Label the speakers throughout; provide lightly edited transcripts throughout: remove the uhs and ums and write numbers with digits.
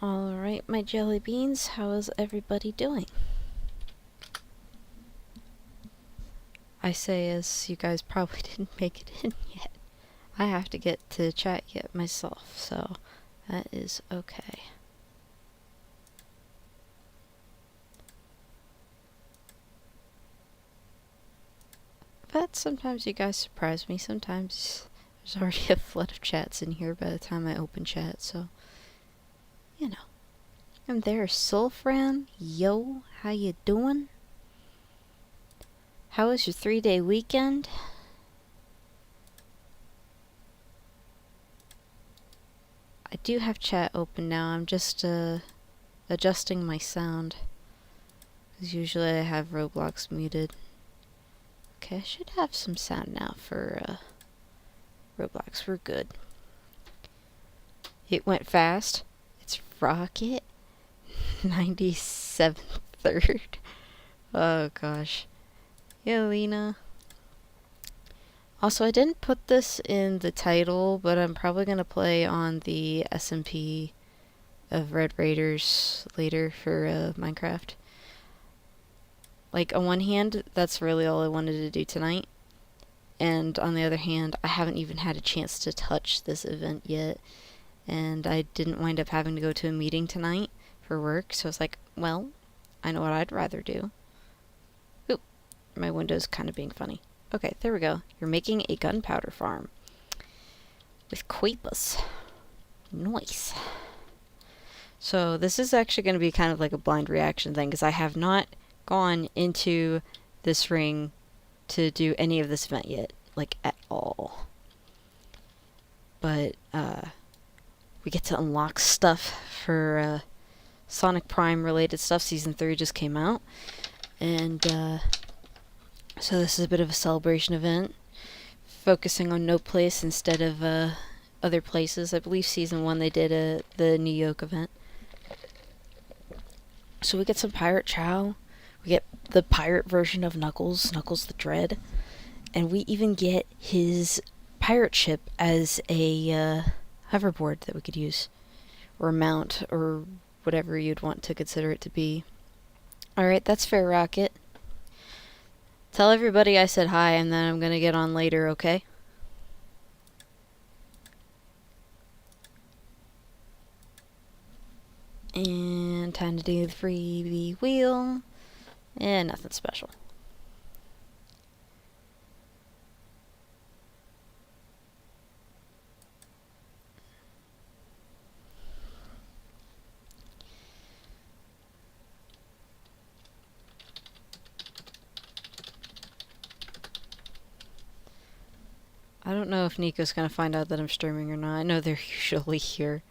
Speaker 1: Alright, my jelly beans, how is everybody doing? I say as you guys probably didn't make it in yet. I have to get to chat yet myself, so that is okay. But sometimes you guys surprise me. Sometimes there's already a flood of chats in here by the time I open chat, so you know. And there's Sulfran. Yo, how you doing? How was your 3-day weekend? I do have chat open now. I'm just adjusting my sound, because usually I have Roblox muted. Okay, I should have some sound now for Roblox. We're good. It went fast. It's Rocket 97 3rd. Oh gosh. Yeah, Lena. Also, I didn't put this in the title, but I'm probably gonna play on the SMP of Red Raiders later for Minecraft. Like, on one hand, that's really all I wanted to do tonight. And on the other hand, I haven't even had a chance to touch this event yet. And I didn't wind up having to go to a meeting tonight for work, so I was like, well, I know what I'd rather do. Oop, my window's kind of being funny. Okay, there we go. You're making a gunpowder farm with creepers. Nice. So this is actually going to be kind of like a blind reaction thing, because I have not gone into this ring to do any of this event yet, like at all. But we get to unlock stuff for Sonic Prime related stuff. Season 3 just came out, and so this is a bit of a celebration event, focusing on No Place instead of other places. I believe Season 1 they did the New York event. So we get some Pirate Chow, we get the pirate version of Knuckles, Knuckles the Dread, and we even get his pirate ship as a hoverboard that we could use, or mount, or whatever you'd want to consider it to be. Alright, that's fair, Rocket. Tell everybody I said hi, and then I'm gonna get on later, okay? And time to do the freebie wheel. And nothing special. I don't know if Nico's gonna find out that I'm streaming or not. I know they're usually here.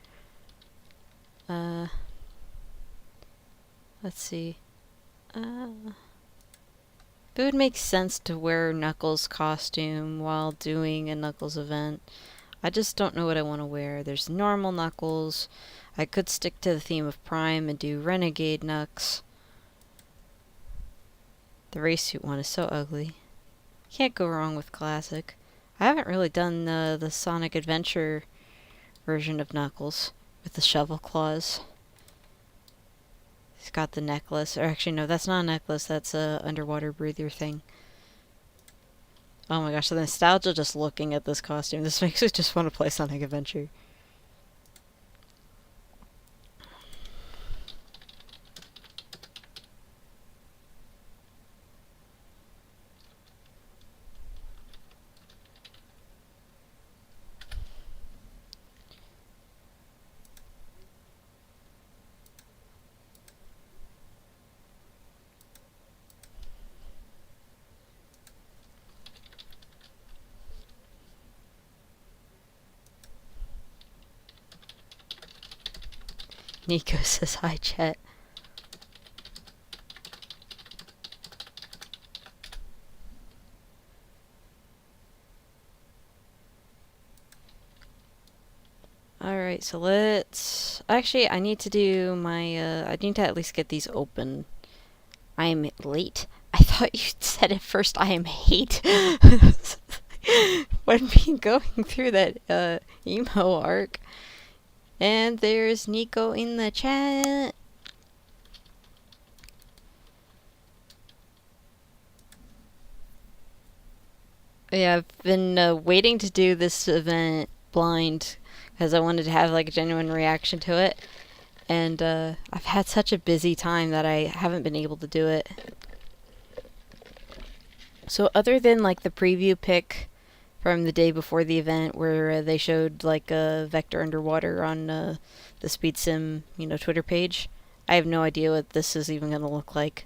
Speaker 1: Let's see. It would make sense to wear Knuckles' costume while doing a Knuckles event. I just don't know what I want to wear. There's normal Knuckles. I could stick to the theme of Prime and do Renegade Knucks. The race suit one is so ugly. Can't go wrong with classic. I haven't really done the Sonic Adventure version of Knuckles with the shovel claws. He's got the necklace. Or actually, no, that's not a necklace. That's a underwater breather thing. Oh my gosh, the nostalgia just looking at this costume. This makes me just want to play Sonic Adventure. Nico says hi, chat. Alright, so let's... Actually, I need to do my... I need to at least get these open. I am late. I thought you said at first I am hate. When me going through that emo arc, And there's Nico in the chat. Yeah, I've been waiting to do this event blind because I wanted to have like a genuine reaction to it. And I've had such a busy time that I haven't been able to do it. So other than like the preview pic from the day before the event where they showed like a Vector underwater on the Speed Sim, Twitter page, I have no idea what this is even going to look like.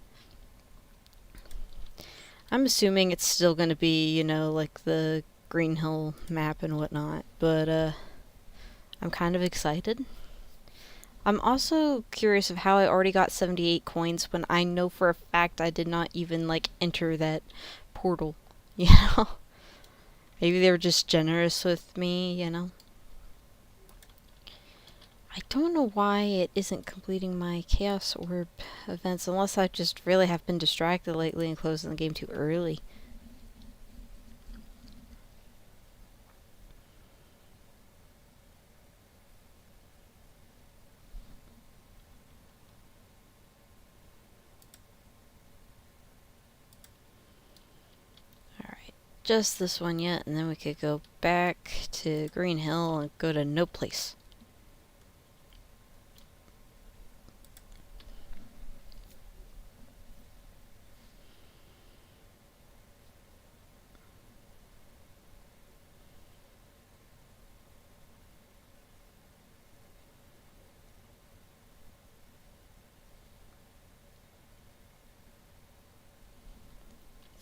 Speaker 1: I'm assuming it's still going to be, like the Green Hill map and whatnot, but I'm kind of excited. I'm also curious of how I already got 78 coins when I know for a fact I did not even like enter that portal, Maybe they were just generous with me, I don't know why it isn't completing my Chaos Orb events, unless I just really have been distracted lately and closing the game too early. Alright, just this one yet, and then we could go back to Green Hill and go to No Place.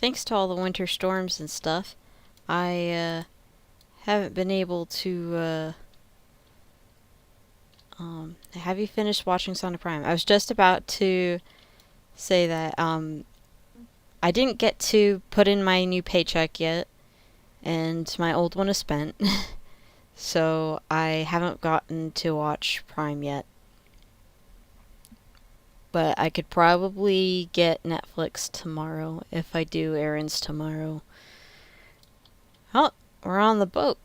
Speaker 1: Thanks to all the winter storms and stuff, I haven't been able to have you finished watching Sonic Prime? I was just about to say that I didn't get to put in my new paycheck yet, and my old one is spent, so I haven't gotten to watch Prime yet. But I could probably get Netflix tomorrow if I do errands tomorrow. Oh, we're on the boat.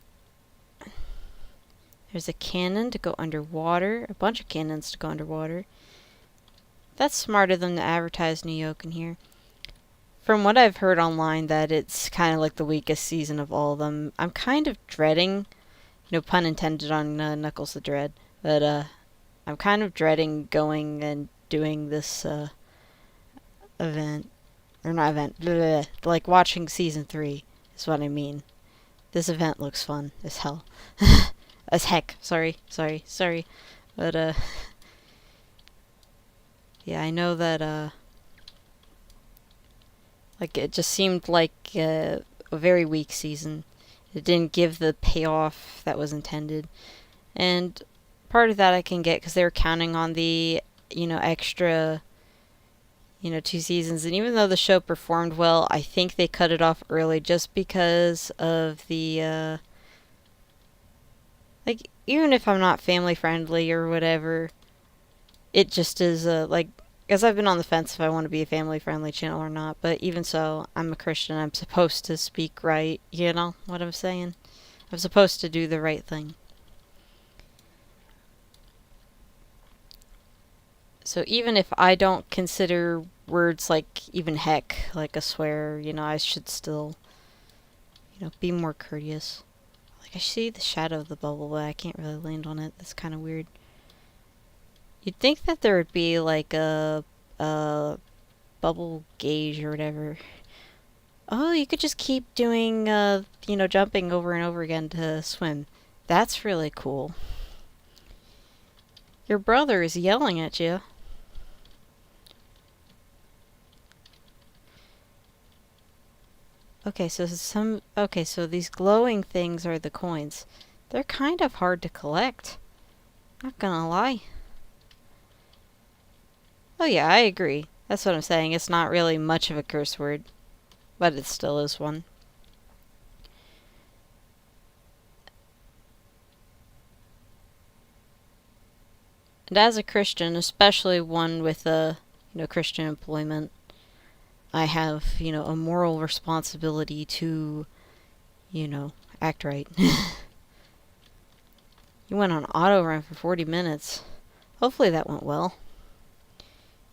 Speaker 1: There's a cannon to go underwater. A bunch of cannons to go underwater. That's smarter than to advertise New York in here. From what I've heard online, that it's kind of like the weakest season of all of them. I'm kind of dreading, no pun intended on Knuckles the Dread, but I'm kind of dreading going and doing this event. Or not event, bleh, like watching season 3 is what I mean. This event looks fun as hell. As heck. Sorry. But, yeah, I know that, like, it just seemed like a very weak season. It didn't give the payoff that was intended. And part of that I can get because they were counting on the, extra, 2 seasons. And even though the show performed well, I think they cut it off early just because of the, like, even if I'm not family friendly or whatever, it just is, like, because I've been on the fence if I want to be a family friendly channel or not, but even so, I'm a Christian, I'm supposed to speak right, you know what I'm saying? I'm supposed to do the right thing. So even if I don't consider words like even heck, like a swear, I should still, be more courteous. Like, I see the shadow of the bubble, but I can't really land on it. That's kind of weird. You'd think that there would be, like, a bubble gauge or whatever. Oh, you could just keep doing, jumping over and over again to swim. That's really cool. Your brother is yelling at you. Okay, so these glowing things are the coins. They're kind of hard to collect. Not gonna lie. Oh yeah, I agree. That's what I'm saying. It's not really much of a curse word, but it still is one. And as a Christian, especially one with a, Christian employment, I have, a moral responsibility to, act right. You went on auto run for 40 minutes. Hopefully that went well.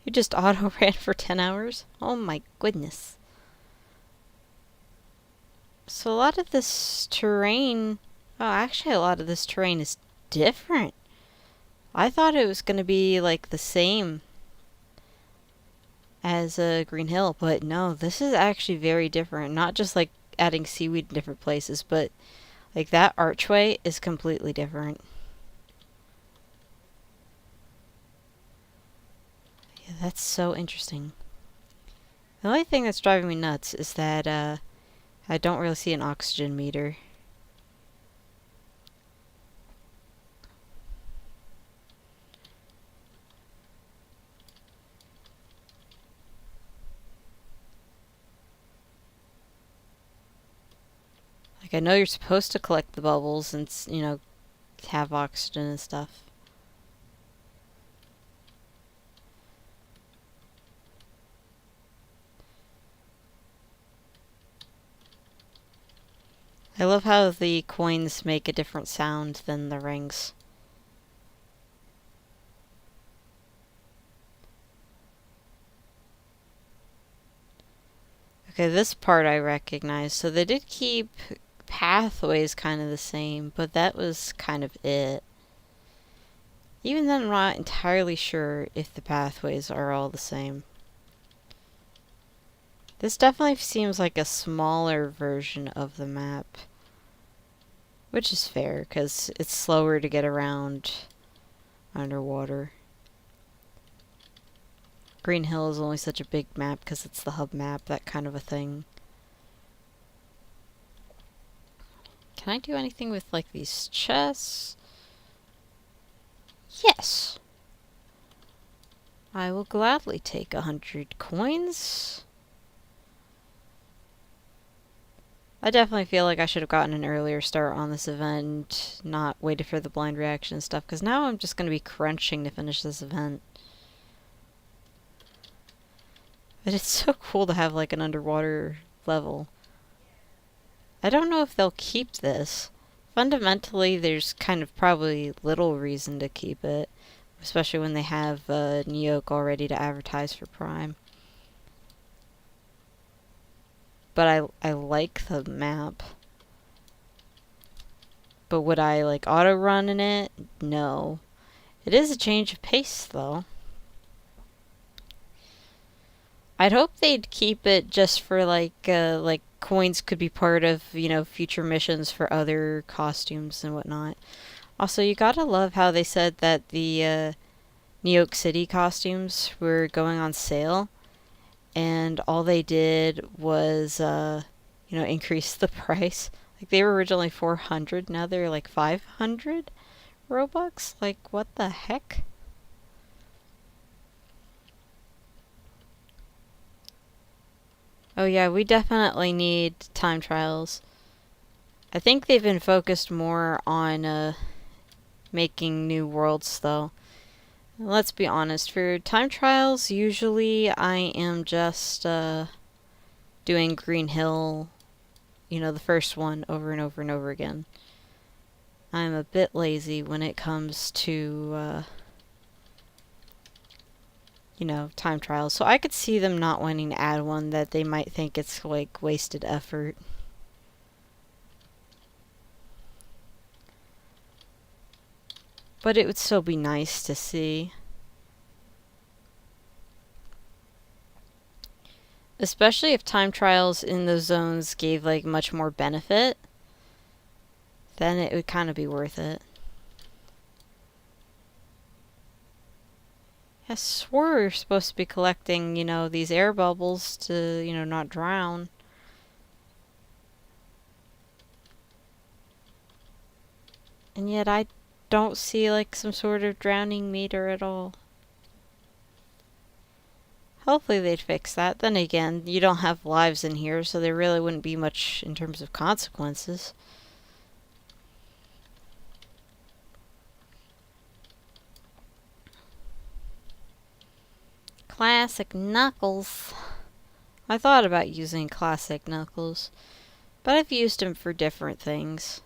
Speaker 1: You just auto ran for 10 hours? Oh my goodness. So a lot of this terrain... Oh, actually a lot of this terrain is different. I thought it was going to be like the same as Green Hill, but no, this is actually very different. Not just like adding seaweed in different places, but like that archway is completely different. Yeah, that's so interesting. The only thing that's driving me nuts is that I don't really see an oxygen meter. Like, I know you're supposed to collect the bubbles and, you know, have oxygen and stuff. I love how the coins make a different sound than the rings. Okay, this part I recognize. So they did keep pathways kind of the same, but that was kind of it. Even then, I'm not entirely sure if the pathways are all the same. This definitely seems like a smaller version of the map. Which is fair, because it's slower to get around underwater. Green Hill is only such a big map because it's the hub map, that kind of a thing. Can I do anything with, like, these chests? Yes! I will gladly take 100 coins. I definitely feel like I should have gotten an earlier start on this event, not waited for the blind reaction stuff, because now I'm just going to be crunching to finish this event. But it's so cool to have, like, an underwater level. I don't know if they'll keep this. Fundamentally, there's kind of probably little reason to keep it, especially when they have Neoke all ready to advertise for Prime. But I like the map. But would I, like, auto-run in it? No. It is a change of pace, though. I'd hope they'd keep it just for, like coins could be part of, you know, future missions for other costumes and whatnot. Also, you gotta love how they said that the Neoke City costumes were going on sale, and all they did was, you know, increase the price. Like, they were originally 400, now they're like 500 Robux? Like, what the heck? Oh yeah, we definitely need time trials. I think they've been focused more on making new worlds, though. Let's be honest, for time trials, usually I am just doing Green Hill, you know, the first one over and over and over again. I'm a bit lazy when it comes to, you know, time trials. So I could see them not wanting to add one that they might think it's, like, wasted effort. But it would still be nice to see. Especially if time trials in those zones gave, like, much more benefit, then it would kind of be worth it. I swore we were supposed to be collecting, you know, these air bubbles to, you know, not drown. And yet I don't see, like, some sort of drowning meter at all. Hopefully they'd fix that. Then again, you don't have lives in here, so there really wouldn't be much in terms of consequences. Classic Knuckles. I thought about using Classic Knuckles, but I've used him for different things.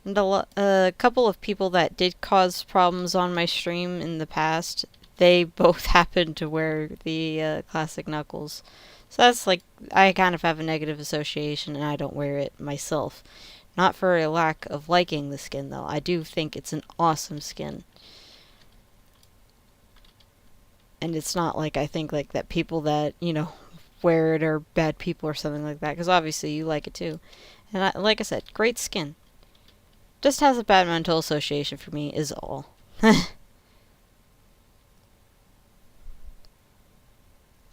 Speaker 1: And a couple of people that did cause problems on my stream in the past, they both happened to wear the classic Knuckles. So that's like, I kind of have a negative association and I don't wear it myself. Not for a lack of liking the skin though. I do think it's an awesome skin. And it's not like I think like that people that, wear it are bad people or something like that. Because obviously you like it too. And like I said, great skin. Just has a bad mental association for me is all.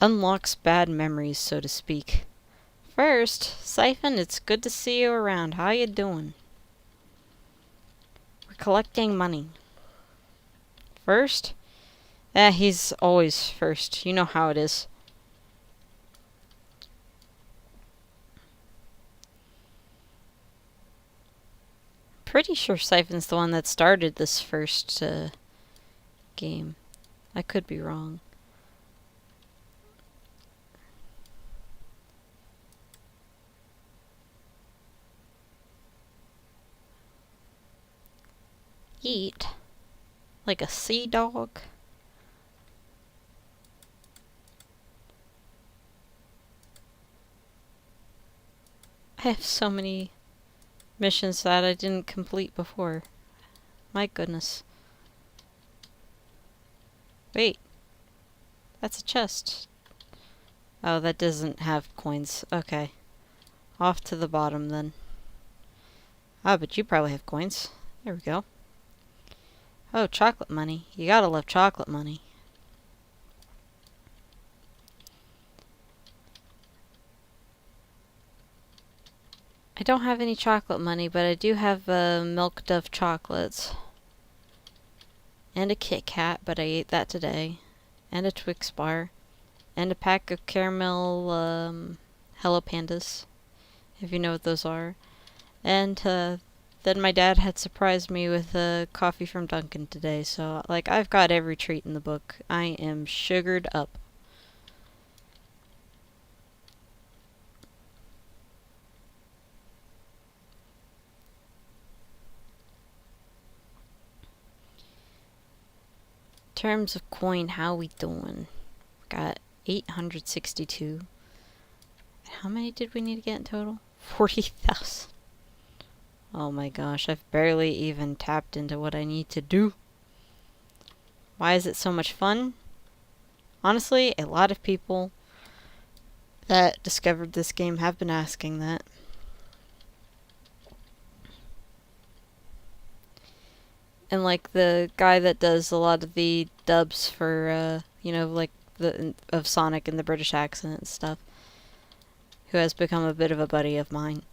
Speaker 1: Unlocks bad memories, so to speak. First, Siphon, it's good to see you around. How you doing? We're collecting money. First? He's always first. You know how it is. Pretty sure Siphon's the one that started this first game. I could be wrong. Eat? Like a sea dog? I have so many missions that I didn't complete before. My goodness. Wait. That's a chest. Oh, that doesn't have coins. Okay. Off to the bottom then. Ah, but you probably have coins. There we go. Oh, chocolate money. You gotta love chocolate money. I don't have any chocolate money, but I do have Milk Dove chocolates. And a Kit Kat, but I ate that today. And a Twix bar. And a pack of caramel Hello Pandas, if you know what those are. And then my dad had surprised me with coffee from Dunkin' today, so like I've got every treat in the book. I am sugared up. In terms of coin, how we doing? Got 862. How many did we need to get in total? 40,000. Oh my gosh, I've barely even tapped into what I need to do. Why is it so much fun? Honestly, a lot of people that discovered this game have been asking that. And like the guy that does a lot of the dubs for, like of Sonic in the British accent and stuff, who has become a bit of a buddy of mine.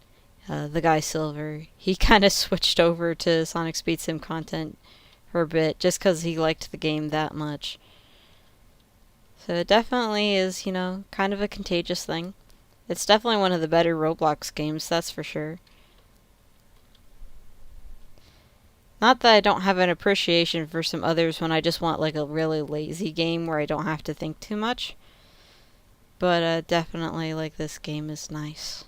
Speaker 1: The guy Silver, he kind of switched over to Sonic Speed Sim content for a bit just because he liked the game that much. So it definitely is, kind of a contagious thing. It's definitely one of the better Roblox games, that's for sure. Not that I don't have an appreciation for some others when I just want like a really lazy game where I don't have to think too much. But definitely like this game is nice.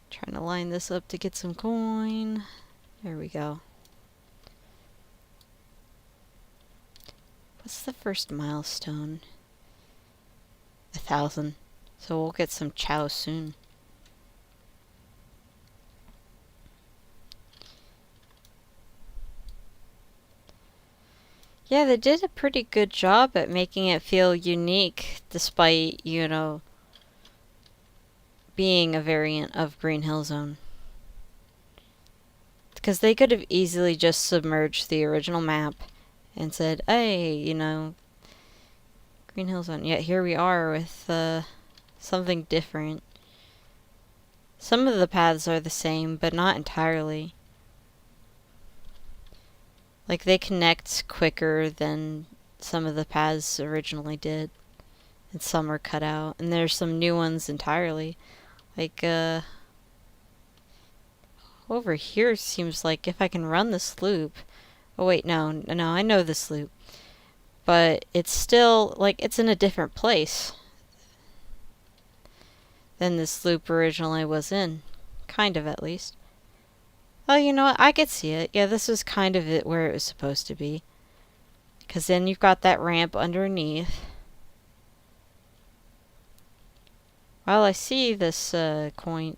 Speaker 1: Trying to line this up to get some coin. There we go. What's the first milestone? 1,000. So we'll get some chow soon. Yeah, they did a pretty good job at making it feel unique, despite, being a variant of Green Hill Zone. Because they could have easily just submerged the original map and said, hey, Green Hill Zone. Yet here we are with something different. Some of the paths are the same, but not entirely. Like, they connect quicker than some of the paths originally did. And some are cut out. And there's some new ones entirely. Like, over here seems like if I can run this loop... Oh, wait, no, I know this loop. But it's still, like, it's in a different place. than this loop originally was in. Kind of, at least. Oh, you know what? I could see it. Yeah, this was kind of it where it was supposed to be. Because then you've got that ramp underneath. While I see this coin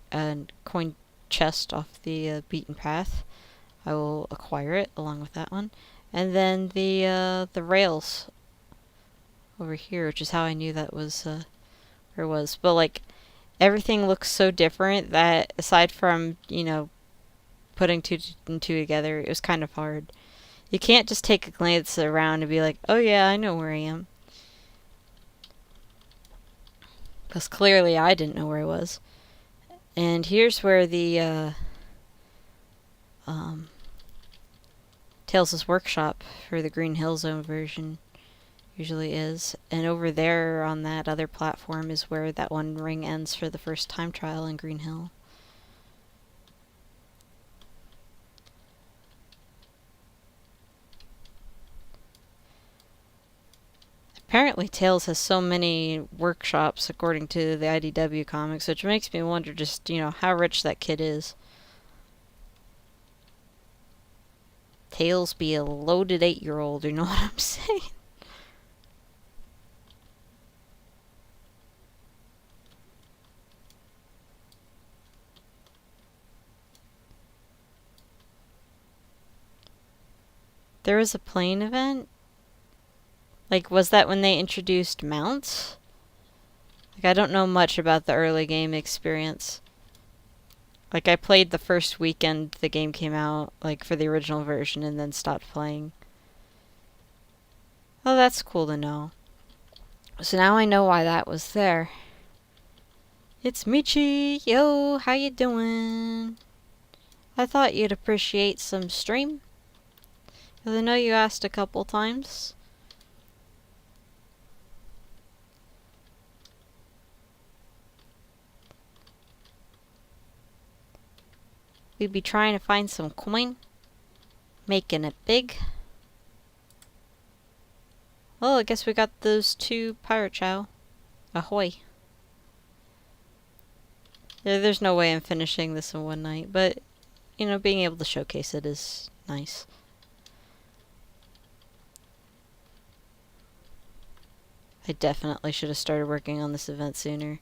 Speaker 1: chest off the beaten path, I will acquire it along with that one. And then the rails over here, which is how I knew that was where it was. But like everything looks so different that aside from, you know, putting two and two together, it was kind of hard. You can't just take a glance around and be like, oh yeah, I know where I am. Because clearly I didn't know where I was. And here's where the Tales' Workshop for the Green Hill Zone version usually is. And over there on that other platform is where that one ring ends for the first time trial in Green Hill. Apparently Tales has so many workshops according to the IDW comics, which makes me wonder just, you know, how rich that kid is. Tales be a loaded 8-year-old, you know what I'm saying? There was a plane event? Like, was that when they introduced mounts? Like, I don't know much about the early game experience. Like, I played the first weekend the game came out, like, for the original version, and then stopped playing. Oh, that's cool to know. So now I know why that was there. It's Michi! Yo, how you doing? I thought you'd appreciate some stream. Because I know you asked a couple times. We'd be trying to find some coin. Making it big. Well, I guess we got those 2 pirate chow. Ahoy. There's no way I'm finishing this in one night, but, you know, being able to showcase it is nice. I definitely should have started working on this event sooner.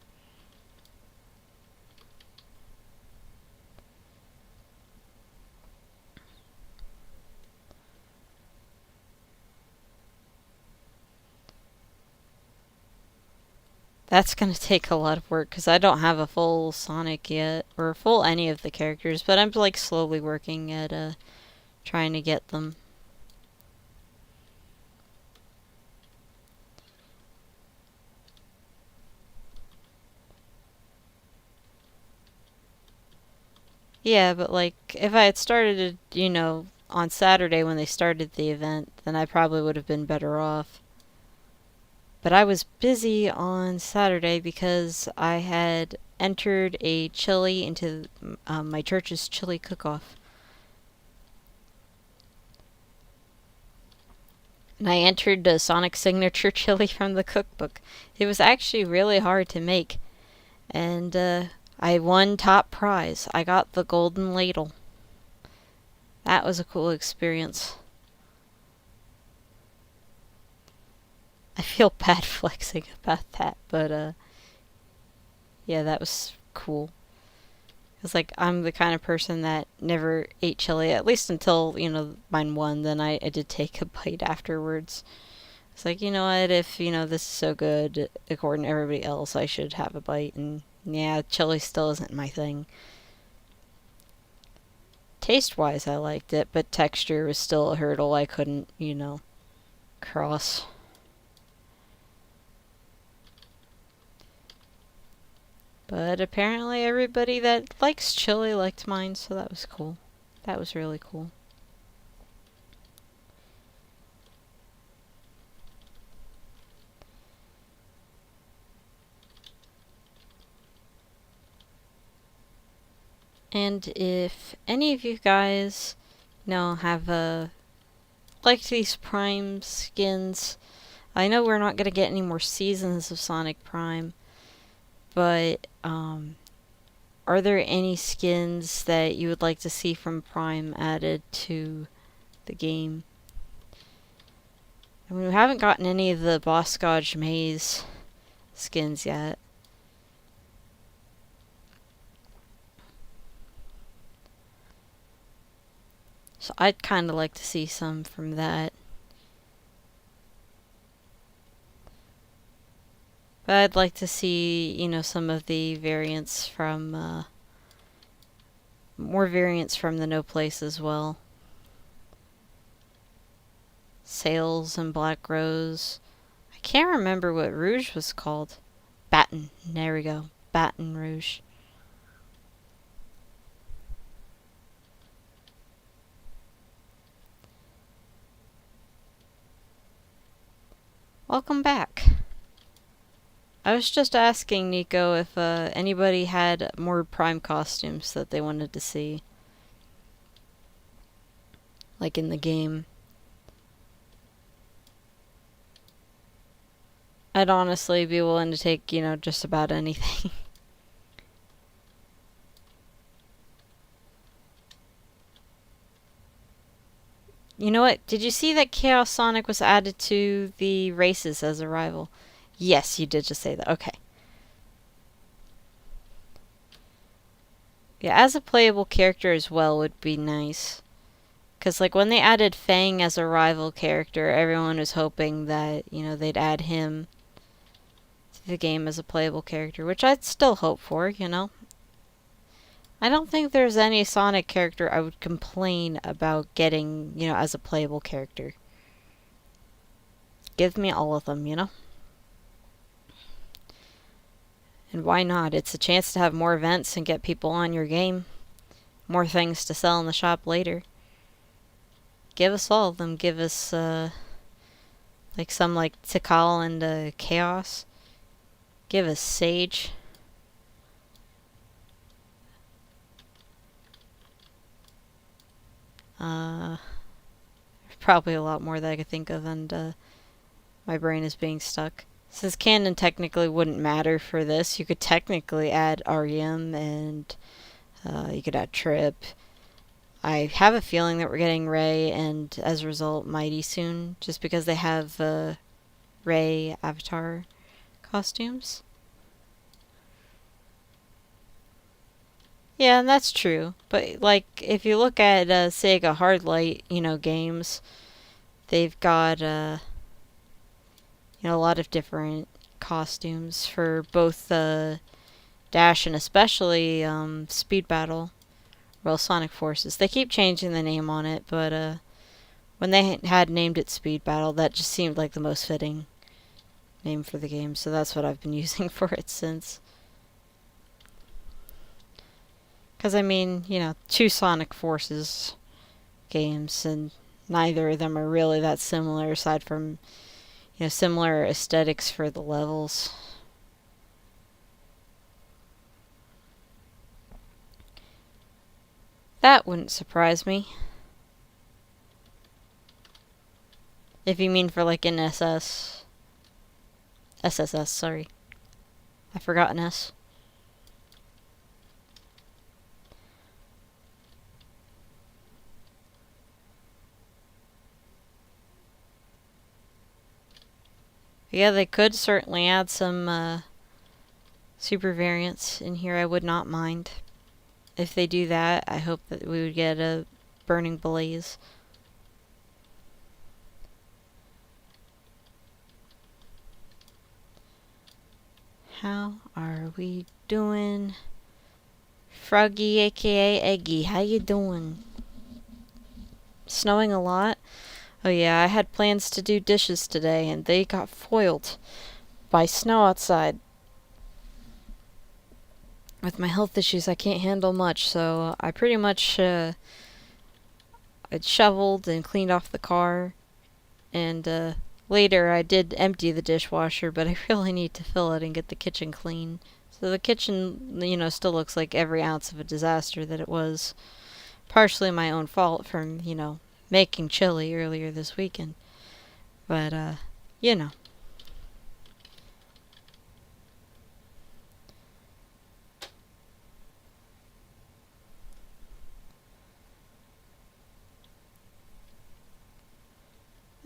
Speaker 1: That's gonna take a lot of work, because I don't have a full Sonic yet, or full any of the characters, but I'm, like, slowly working at, trying to get them. Yeah, but, like, if I had started it, you know, on Saturday when they started the event, then I probably would have been better off. But I was busy on Saturday because I had entered a chili into my church's chili cook-off. And I entered the Sonic Signature chili from the cookbook. It was actually really hard to make. And I won top prize. I got the golden ladle. That was a cool experience. I feel bad flexing about that, but yeah, that was cool. It's like I'm the kind of person that never ate chili, at least until, you know, mine won. Then I did take a bite afterwards. It's like, you know what, if, you know, this is so good, according to everybody else, I should have a bite. And yeah, chili still isn't my thing. Taste-wise, I liked it, but texture was still a hurdle I couldn't, you know, cross. But apparently everybody that likes chili liked mine, so that was cool. That was really cool. And if any of you guys, you know, have liked these Prime skins, I know we're not going to get any more seasons of Sonic Prime, But, are there any skins that you would like to see from Prime added to the game? I mean, we haven't gotten any of the Boss Gouge Maze skins yet. So I'd kind of like to see some from that. But I'd like to see, some of the variants from, more variants from the No Place as well. Sails and Black Rose. I can't remember what Rouge was called. Baton. There we go. Baton Rouge. Welcome back. I was just asking Nico if anybody had more Prime costumes that they wanted to see. Like in the game. I'd honestly be willing to take, just about anything. You know what? Did you see that Chaos Sonic was added to the races as a rival? Yes, you did just say that. Okay. Yeah, as a playable character as well would be nice. Because, like, when they added Fang as a rival character, everyone was hoping that, they'd add him to the game as a playable character, which I'd still hope for, I don't think there's any Sonic character I would complain about getting, as a playable character. Give me all of them, And why not? It's a chance to have more events and get people on your game. More things to sell in the shop later. Give us all of them. Give us, some Tikal and Chaos. Give us Sage. Probably a lot more that I could think of, and my brain is being stuck. Since canon technically wouldn't matter for this, you could technically add REM and you could add Trip. I have a feeling that we're getting Ray and, as a result, Mighty soon, just because they have Ray Avatar costumes. Yeah, and that's true. But, if you look at Sega Hardlight, games, they've got, a lot of different costumes for both Dash and especially Speed Battle. Well, Sonic Forces. They keep changing the name on it, but when they had named it Speed Battle, that just seemed like the most fitting name for the game, so that's what I've been using for it since. Because, two Sonic Forces games, and neither of them are really that similar, aside from, similar aesthetics for the levels. That wouldn't surprise me. If you mean for, an SSS, sorry. I forgot an S. Yeah, they could certainly add some super variants in here. I would not mind. If they do that, I hope that we would get a Burning Blaze. How are we doing? Froggy, aka Eggy, how you doing? Snowing a lot? Oh yeah, I had plans to do dishes today, and they got foiled by snow outside. With my health issues, I can't handle much, so I pretty much I shoveled and cleaned off the car, and later I did empty the dishwasher, but I really need to fill it and get the kitchen clean. So the kitchen, still looks like every ounce of a disaster that it was. Partially my own fault from, making chili earlier this weekend. But, .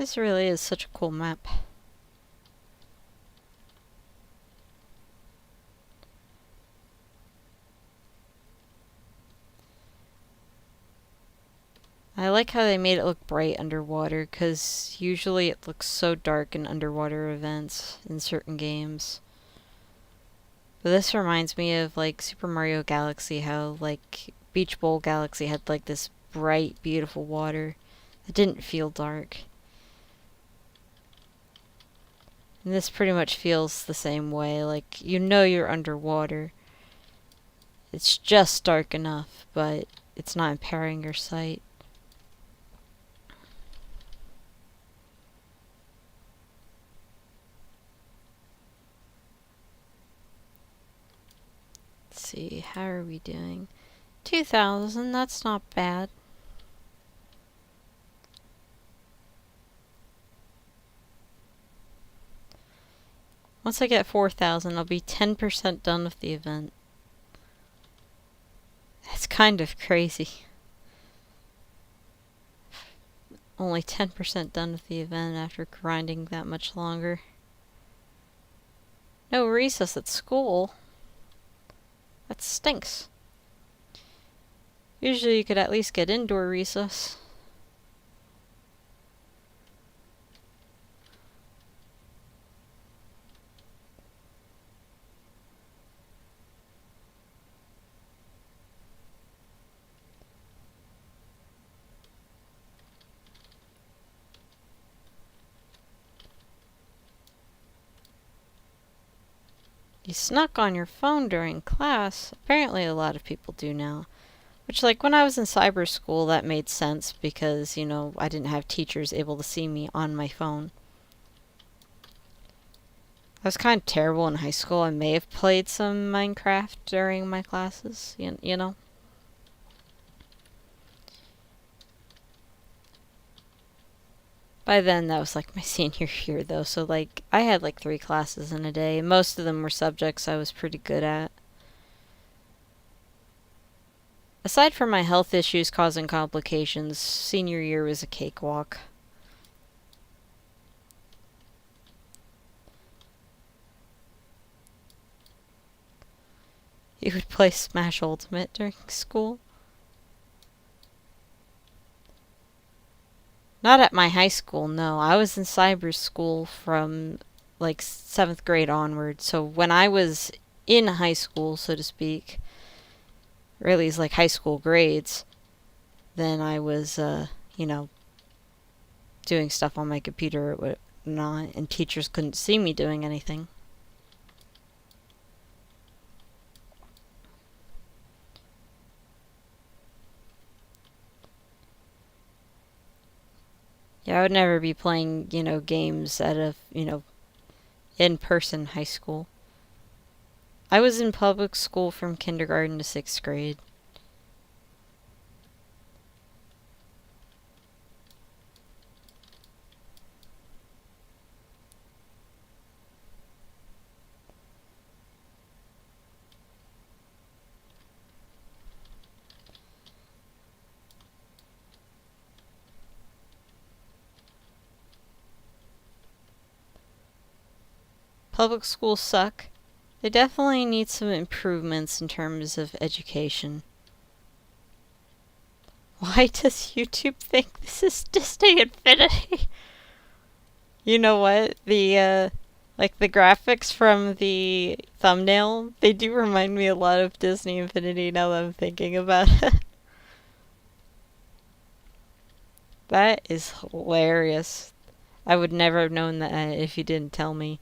Speaker 1: This really is such a cool map. I like how they made it look bright underwater, because usually it looks so dark in underwater events in certain games. But this reminds me of like Super Mario Galaxy, how like Beach Bowl Galaxy had like this bright, beautiful water. It didn't feel dark. And this pretty much feels the same way, like you know you're underwater. It's just dark enough, but it's not impairing your sight. Let's see, how are we doing? 2,000, that's not bad. Once I get 4,000, I'll be 10% done with the event. That's kind of crazy. Only 10% done with the event after grinding that much longer. No recess at school. That stinks. Usually you could at least get indoor recess. You snuck on your phone during class. Apparently a lot of people do now. Which, like, when I was in cyber school, that made sense because, you know, I didn't have teachers able to see me on my phone. I was kind of terrible in high school. I may have played some Minecraft during my classes, you know? By then, that was like my senior year, though, so like I had like 3 classes in a day. Most of them were subjects I was pretty good at. Aside from my health issues causing complications, senior year was a cakewalk. You would play Smash Ultimate during school? Not at my high school, no. I was in cyber school from like 7th grade onward. So when I was in high school, so to speak, really is like high school grades, then I was, you know, doing stuff on my computer or whatnot, and teachers couldn't see me doing anything. Yeah, I would never be playing, you know, games at a, you know, in-person high school. I was in public school from kindergarten to 6th grade. Public schools suck. They definitely need some improvements in terms of education. Why does YouTube think this is Disney Infinity? You know what? Like the graphics from the thumbnail, they do remind me a lot of Disney Infinity now that I'm thinking about it. That is hilarious. I would never have known that if you didn't tell me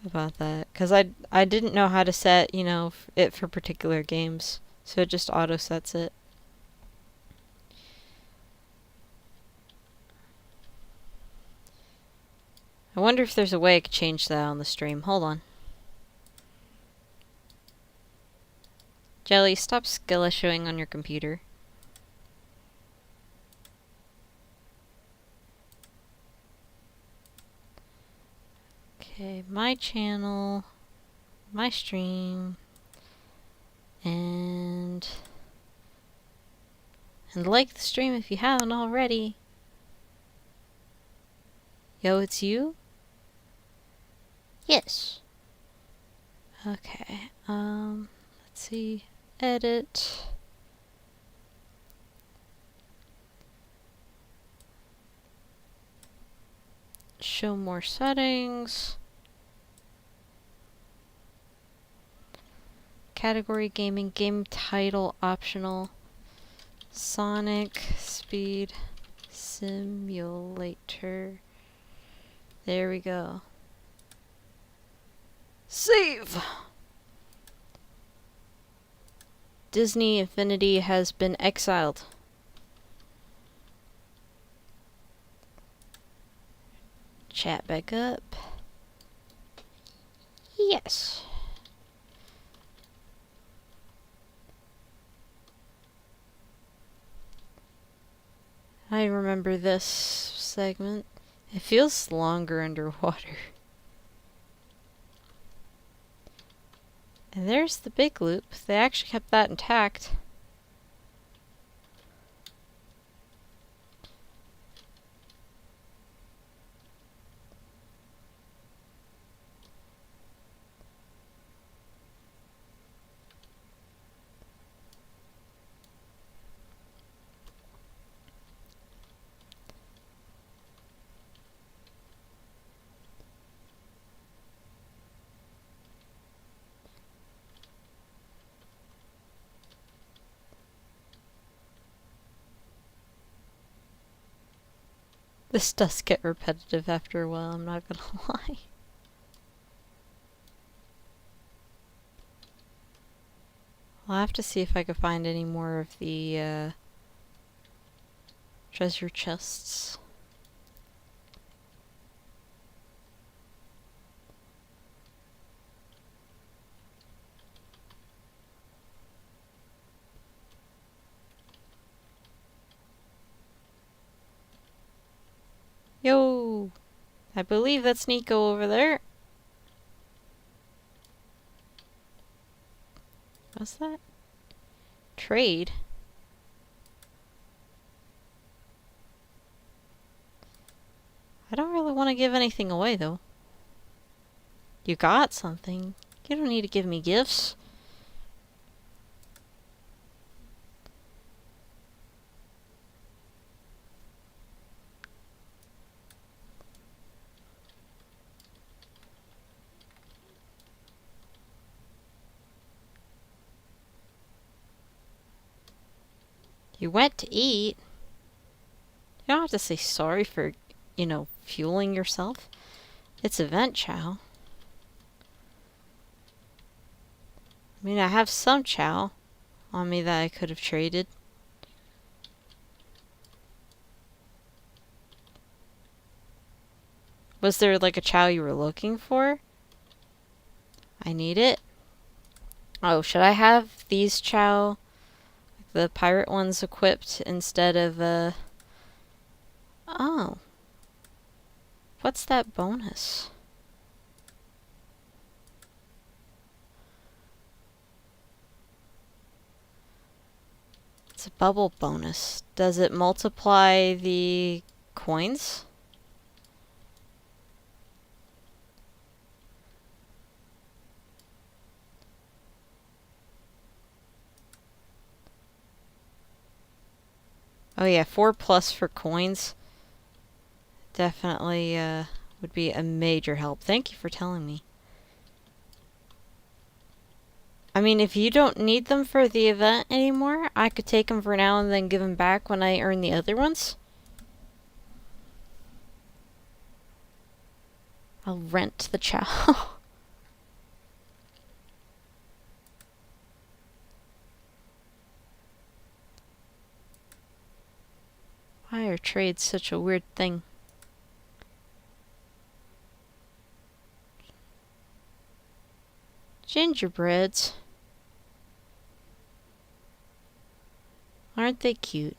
Speaker 1: about that. Because I didn't know how to set, you know, it for particular games. So it just auto sets it. I wonder if there's a way I could change that on the stream. Hold on. Jelly, stop skill showing on your computer. Okay, my channel, my stream, and like the stream if you haven't already. Yo, it's you? Yes. Okay, let's see. Edit. Show more settings. Category gaming, game title optional. Sonic Speed Simulator. There we go. Save! Disney Infinity has been exiled. Chat back up. Yes. I remember this segment. It feels longer underwater. And there's the big loop. They actually kept that intact. This does get repetitive after a while, I'm not gonna lie. I'll have to see if I can find any more of the treasure chests. Yo! I believe that's Nico over there. What's that? Trade? I don't really want to give anything away, though. You got something. You don't need to give me gifts. You went to eat. You don't have to say sorry for, you know, fueling yourself. It's event chow. I mean, I have some chow on me that I could have traded. Was there like a chow you were looking for? I need it. Oh, should I have these chow, the pirate ones, equipped instead of oh. What's that bonus? It's a bubble bonus. Does it multiply the coins? Oh yeah, 4+ for coins. Definitely would be a major help. Thank you for telling me. I mean, if you don't need them for the event anymore, I could take them for now and then give them back when I earn the other ones. I'll rent the chow. Why are trades such a weird thing? Gingerbreads. Aren't they cute?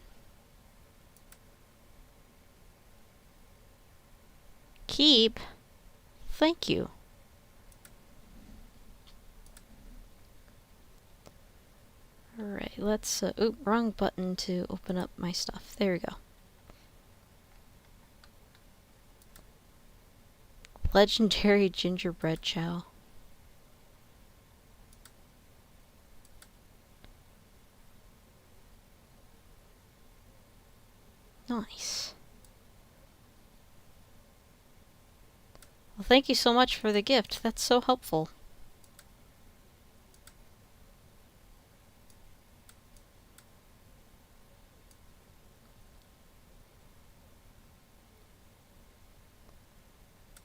Speaker 1: Keep. Thank you. Alright, let's, oop, wrong button to open up my stuff. There we go. Legendary gingerbread chow. Nice. Well, thank you so much for the gift. That's so helpful.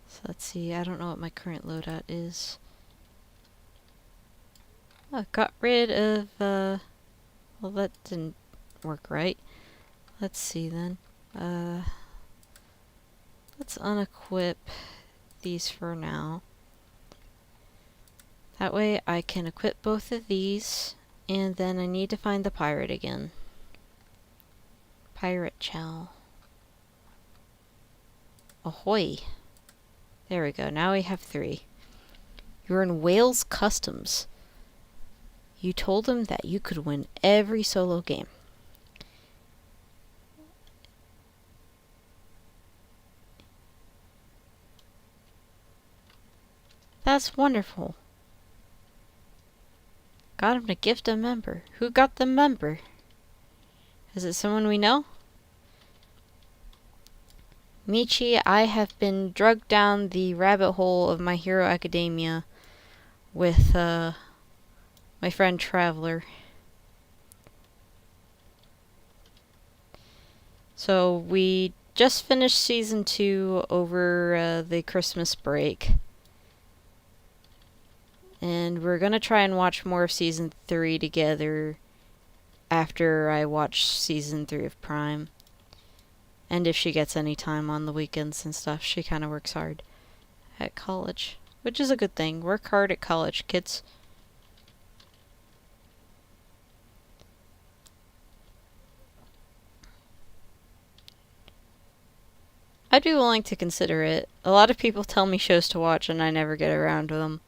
Speaker 1: So let's see. I don't know what my current loadout is. Oh, got rid of, well, that didn't work right. Let's see then. Let's unequip these for now. That way I can equip both of these, and then I need to find the pirate again. Pirate chow. Ahoy! There we go, now we have 3. You're in Wales Customs. You told him that you could win every solo game. That's wonderful. Got him to gift a member. Who got the member? Is it someone we know? Michi, I have been drugged down the rabbit hole of My Hero Academia with my friend Traveler. So we just finished season 2 over the Christmas break. And we're gonna try and watch more of season 3 together after I watch season 3 of Prime. And if she gets any time on the weekends and stuff, she kind of works hard at college. Which is a good thing. Work hard at college, kids. I'd be willing to consider it. A lot of people tell me shows to watch and I never get around to them.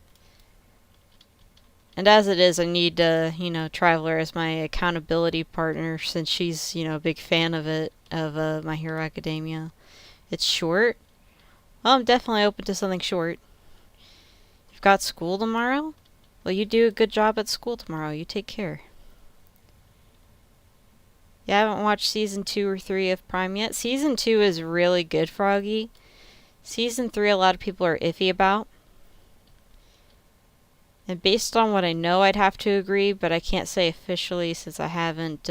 Speaker 1: And as it is, I need, Traveler as my accountability partner since she's, a big fan of it, of My Hero Academia. It's short. Well, I'm definitely open to something short. You've got school tomorrow? Well, you do a good job at school tomorrow. You take care. You haven't watched season 2 or 3 of Prime yet? Season 2 is really good, Froggy. Season 3, a lot of people are iffy about. And based on what I know, I'd have to agree, but I can't say officially since I haven't,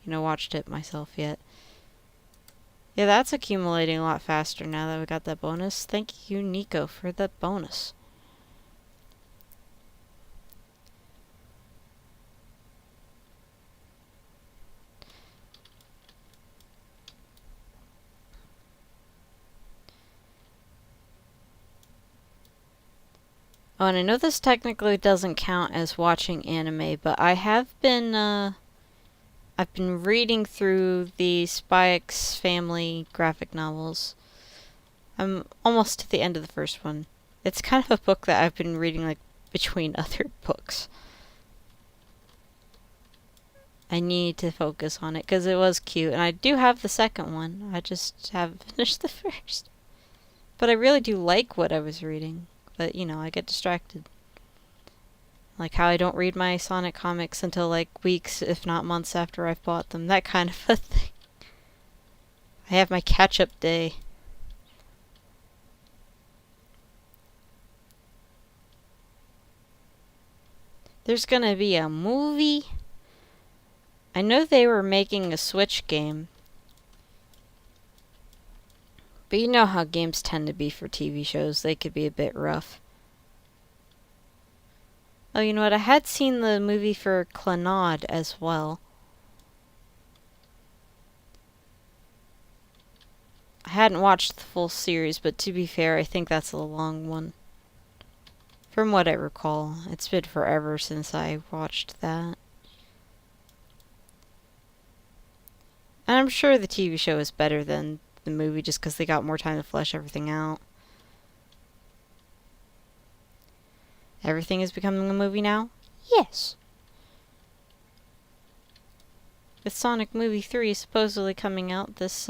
Speaker 1: watched it myself yet. Yeah, that's accumulating a lot faster now that we got that bonus. Thank you, Nico, for the bonus. Oh, and I know this technically doesn't count as watching anime, but I have been, I've been reading through the Spy X Family graphic novels. I'm almost to the end of the first one. It's kind of a book that I've been reading, between other books. I need to focus on it, because it was cute, and I do have the second one. I just haven't finished the first. But I really do like what I was reading. But, I get distracted. Like how I don't read my Sonic comics until, weeks, if not months after I've bought them. That kind of a thing. I have my catch-up day. There's gonna be a movie. I know they were making a Switch game. But you know how games tend to be for TV shows. They could be a bit rough. Oh, you know what? I had seen the movie for Clannad as well. I hadn't watched the full series, but to be fair, I think that's a long one. From what I recall. It's been forever since I watched that. And I'm sure the TV show is better than the movie just because they got more time to flesh everything out. Everything is becoming a movie now? Yes. With Sonic Movie 3 supposedly coming out this,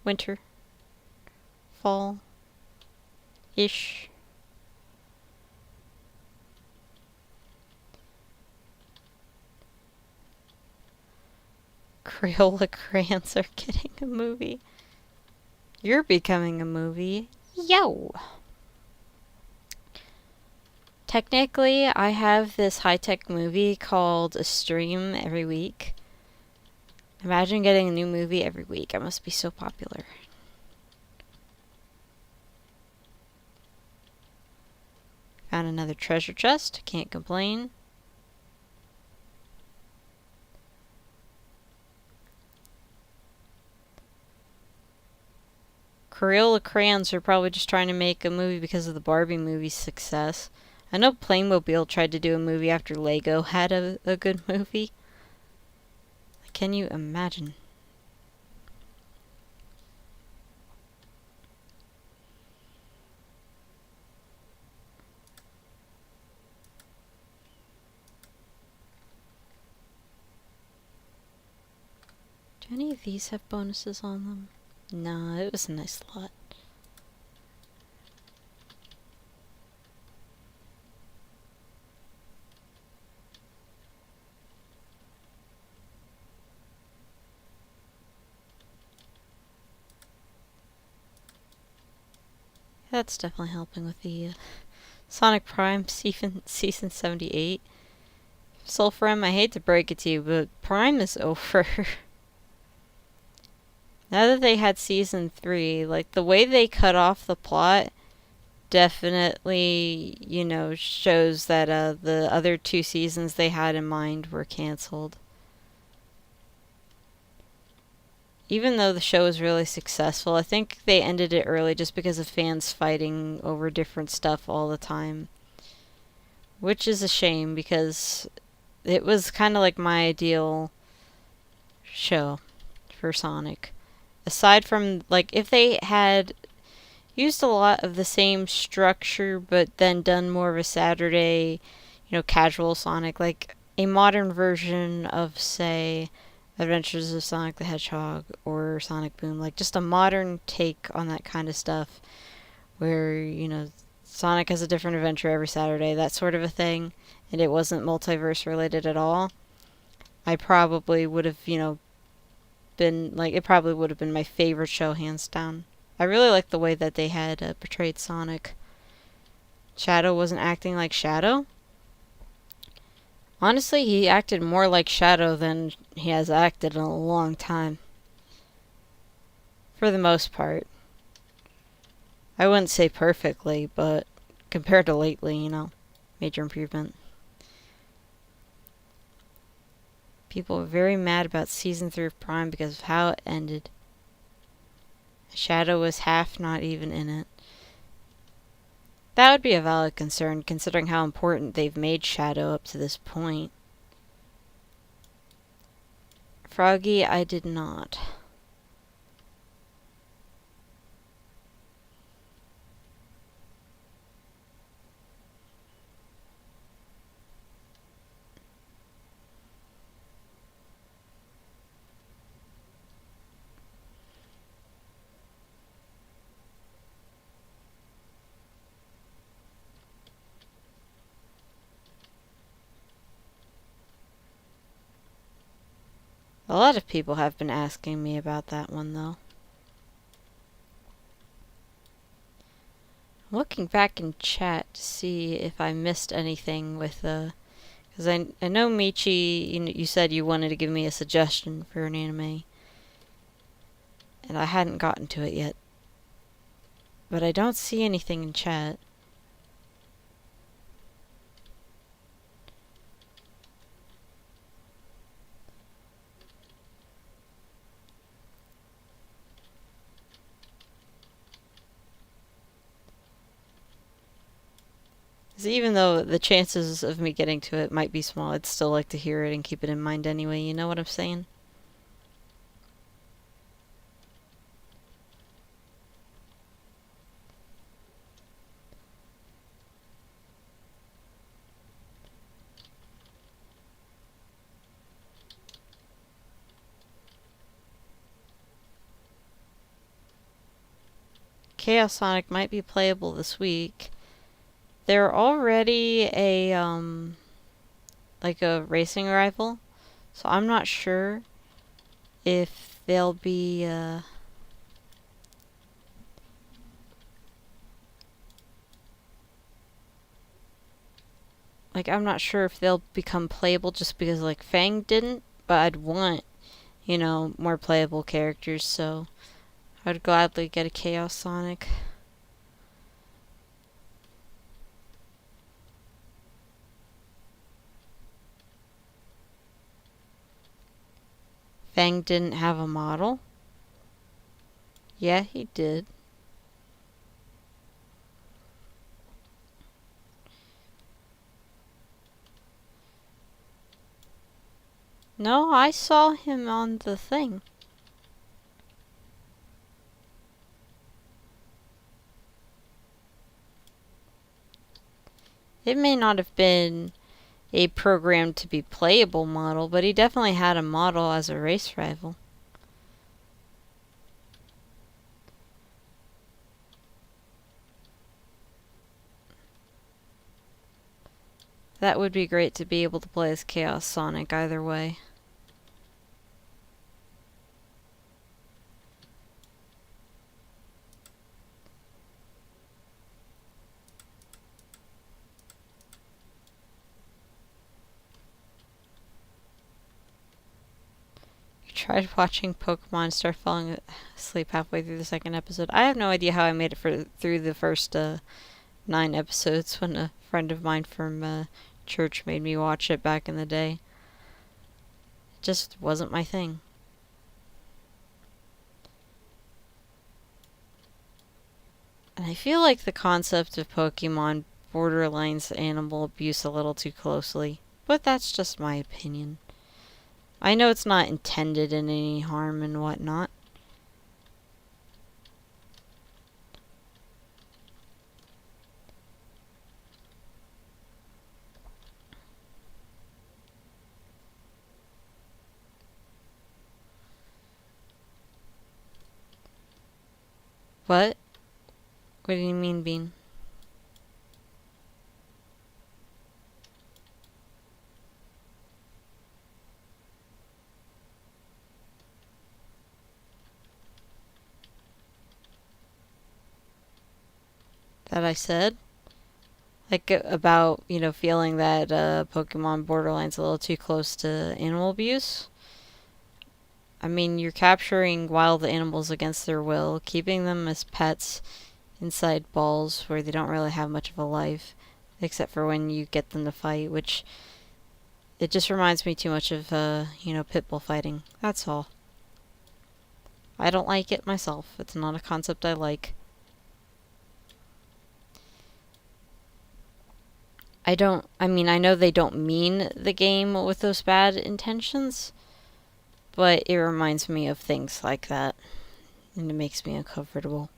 Speaker 1: winter. fall-ish. Crayola crayons are getting a movie. You're becoming a movie. Yo! Technically, I have this high-tech movie called a stream every week. Imagine getting a new movie every week. I must be so popular. Found another treasure chest. Can't complain. Crayola crayons are probably just trying to make a movie because of the Barbie movie's success. I know Playmobil tried to do a movie after Lego had a good movie. Can you imagine? Do any of these have bonuses on them? No, it was a nice lot. That's definitely helping with the Sonic Prime season 78. Sulfurum, I hate to break it to you, but Prime is over. Now that they had season 3, like, the way they cut off the plot definitely, shows that the other 2 seasons they had in mind were canceled. Even though the show was really successful, I think they ended it early just because of fans fighting over different stuff all the time. Which is a shame because it was kind of like my ideal show for Sonic. Aside from, like, if they had used a lot of the same structure but then done more of a Saturday, casual Sonic, like a modern version of, say, Adventures of Sonic the Hedgehog or Sonic Boom, like just a modern take on that kind of stuff where, Sonic has a different adventure every Saturday, that sort of a thing, and it wasn't multiverse related at all. I probably would have, been, like, it probably would have been my favorite show, hands down. I really like the way that they had portrayed Sonic. Shadow wasn't acting like Shadow. Honestly, he acted more like Shadow than he has acted in a long time. For the most part. I wouldn't say perfectly, but compared to lately, major improvement. People were very mad about Season 3 of Prime because of how it ended. Shadow was half not even in it. That would be a valid concern, considering how important they've made Shadow up to this point. Froggy, I did not. A lot of people have been asking me about that one, though. I'm looking back in chat to see if I missed anything with because I know Michi, you said you wanted to give me a suggestion for an anime, and I hadn't gotten to it yet. But I don't see anything in chat. Even though the chances of me getting to it might be small, I'd still like to hear it and keep it in mind anyway, you know what I'm saying? Chaos Sonic might be playable this week. They're already like a racing rival, so I'm not sure if they'll be like, I'm not sure if they'll become playable just because, like, Fang didn't, but I'd want, more playable characters, so I'd gladly get a Chaos Sonic. Fang didn't have a model? Yeah, he did. No, I saw him on the thing. It may not have been a programmed to be playable model, but he definitely had a model as a race rival. That would be great to be able to play as Chaos Sonic either way. You tried watching Pokemon, start falling asleep halfway through the second episode. I have no idea how I made it through the first 9 episodes when a friend of mine from church made me watch it back in the day. It just wasn't my thing. And I feel like the concept of Pokemon borderlines animal abuse a little too closely, but that's just my opinion. I know it's not intended in any harm and whatnot. What? What do you mean, Bean? That I said? Like, about, feeling that Pokemon borderline's a little too close to animal abuse? I mean, you're capturing wild animals against their will, keeping them as pets inside balls where they don't really have much of a life, except for when you get them to fight, which it just reminds me too much of, pit bull fighting. That's all. I don't like it myself. It's not a concept I like. I know they don't mean the game with those bad intentions, but it reminds me of things like that, and it makes me uncomfortable.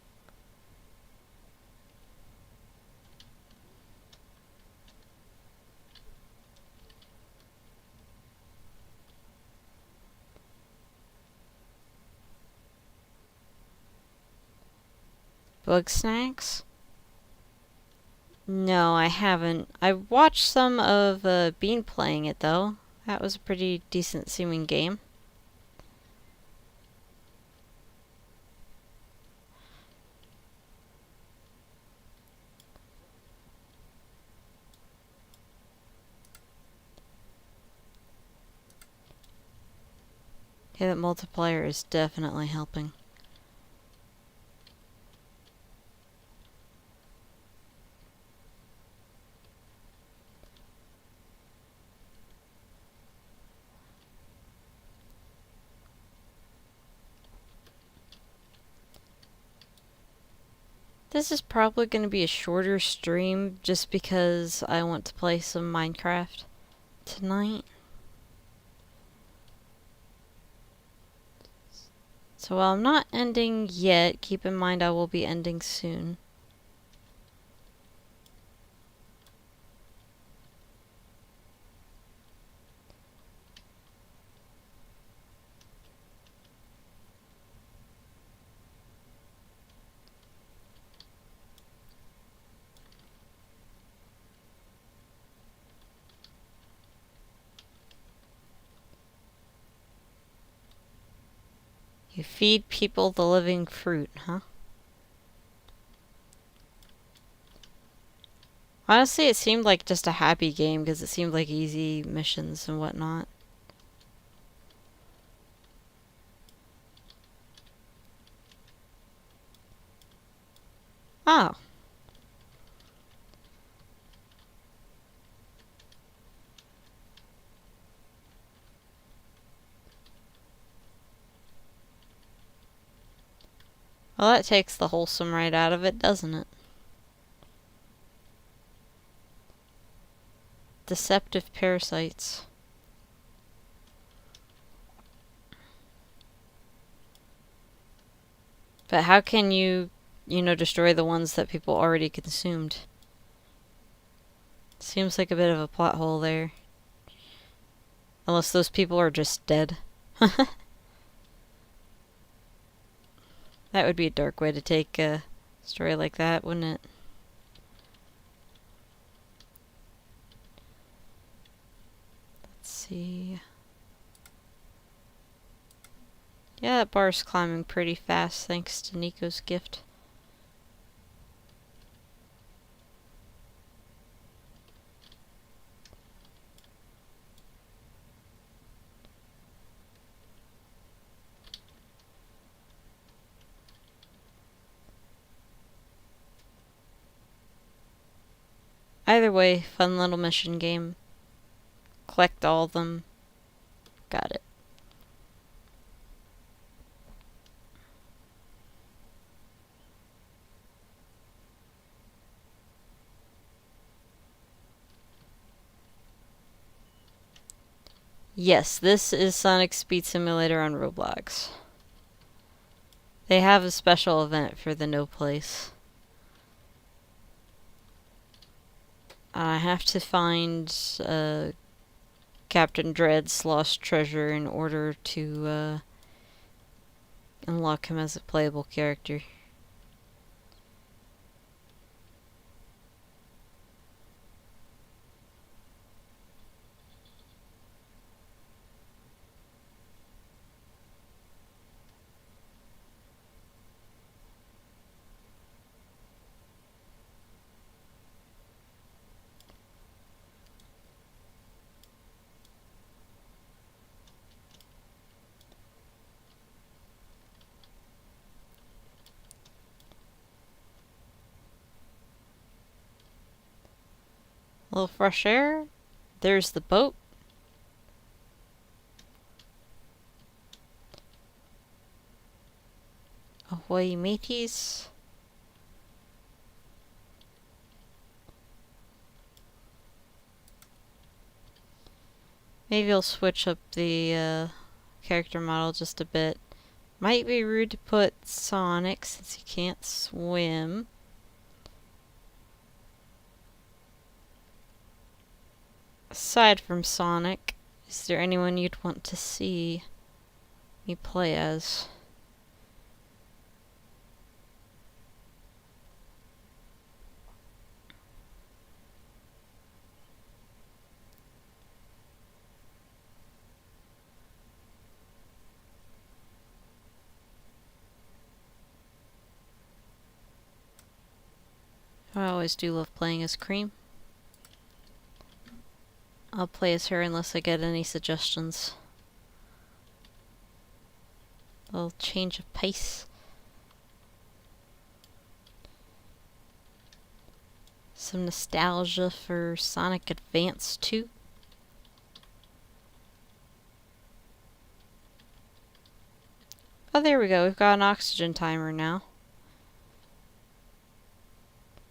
Speaker 1: Bug snacks? No, I haven't. I watched some of Bean playing it, though. That was a pretty decent seeming game. Yeah, that multiplier is definitely helping. This is probably going to be a shorter stream just because I want to play some Minecraft tonight. So while I'm not ending yet, keep in mind I will be ending soon. You feed people the living fruit, huh? Honestly, it seemed like just a happy game because it seemed like easy missions and whatnot. Oh. Well, that takes the wholesome right out of it, doesn't it? Deceptive parasites. But how can you destroy the ones that people already consumed? Seems like a bit of a plot hole there. Unless those people are just dead. That would be a dark way to take a story like that, wouldn't it? Let's see. Yeah, that bar's climbing pretty fast thanks to Nico's gift. Either way, fun little mission game. Collect all of them. Got it. Yes, this is Sonic Speed Simulator on Roblox. They have a special event for the No Place. I have to find Captain Dread's lost treasure in order to unlock him as a playable character. A little fresh air. There's the boat. Ahoy, mateys. Maybe I'll switch up the character model just a bit. Might be rude to put Sonic since he can't swim. Aside from Sonic, is there anyone you'd want to see me play as? I always do love playing as Cream. I'll play as her unless I get any suggestions. A little change of pace. Some nostalgia for Sonic Advance 2. Oh, there we go. We've got an oxygen timer now.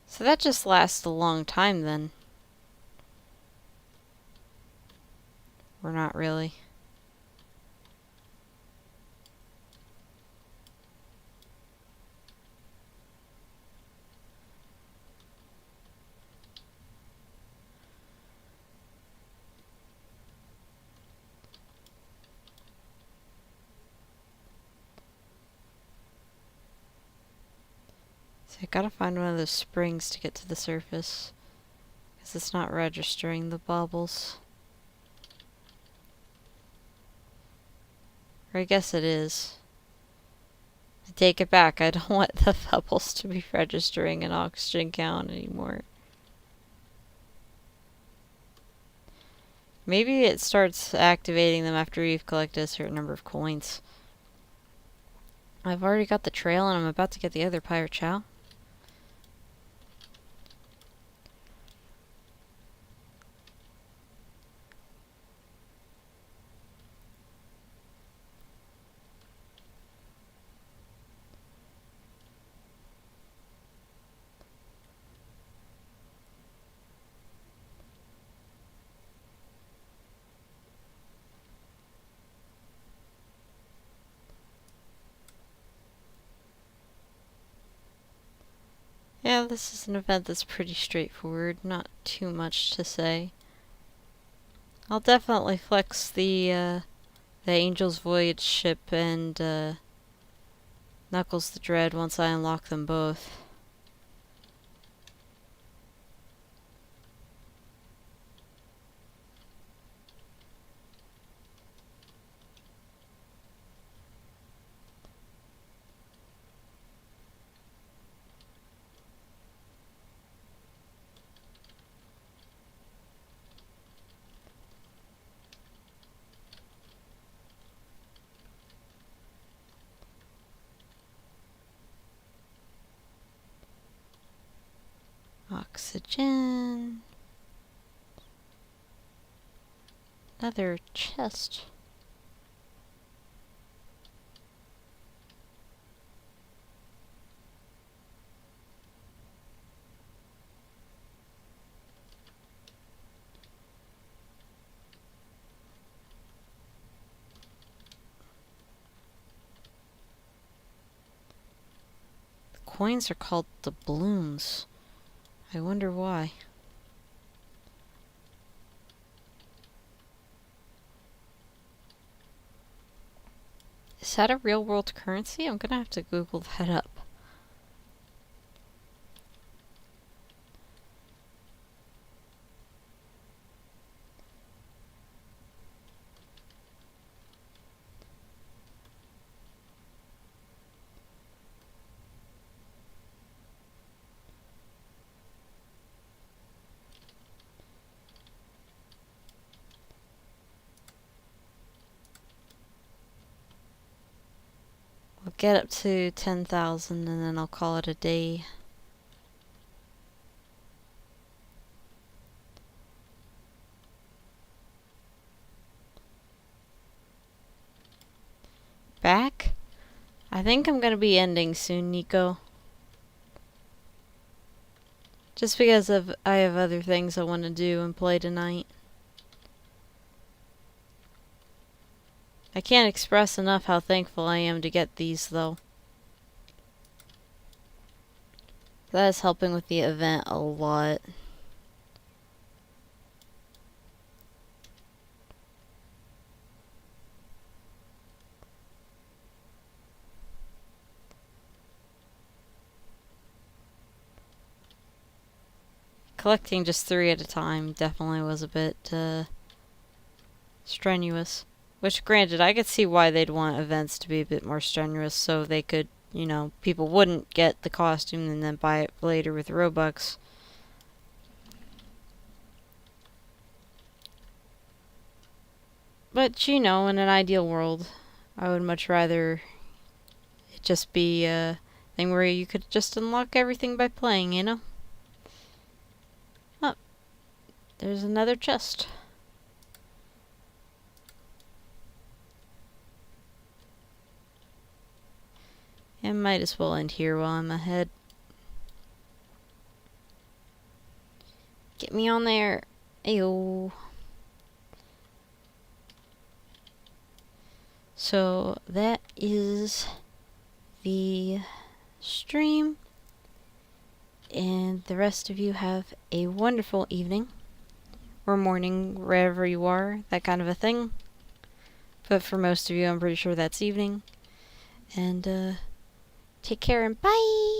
Speaker 1: So that just lasts a long time then. Or not really. So I gotta find one of those springs to get to the surface. Because it's not registering the bubbles. Or I guess it is. I take it back. I don't want the bubbles to be registering an oxygen count anymore. Maybe it starts activating them after you've collected a certain number of coins. I've already got the trail and I'm about to get the other pirate chow. Yeah, this is an event that's pretty straightforward. Not too much to say. I'll definitely flex the Angel's Voyage ship and Knuckles the Dread once I unlock them both. Oxygen. Another chest. The coins are called doubloons. I wonder why. Is that a real world currency? I'm gonna have to Google that up. I'll get up to 10,000 and then I'll call it a day. Back? I think I'm gonna be ending soon, Nico. Just because I have other things I want to do and play tonight. I can't express enough how thankful I am to get these, though. That is helping with the event a lot. Collecting just 3 at a time definitely was a bit strenuous. Which, granted, I could see why they'd want events to be a bit more strenuous so they could, you know, people wouldn't get the costume and then buy it later with Robux. But, you know, in an ideal world, I would much rather it just be a thing where you could just unlock everything by playing, you know? Oh, there's another chest. I might as well end here while I'm ahead. Get me on there. Ayo. So that is the stream. And the rest of you have a wonderful evening. Or morning, wherever you are. That kind of a thing. But for most of you, I'm pretty sure that's evening. And, take care and bye!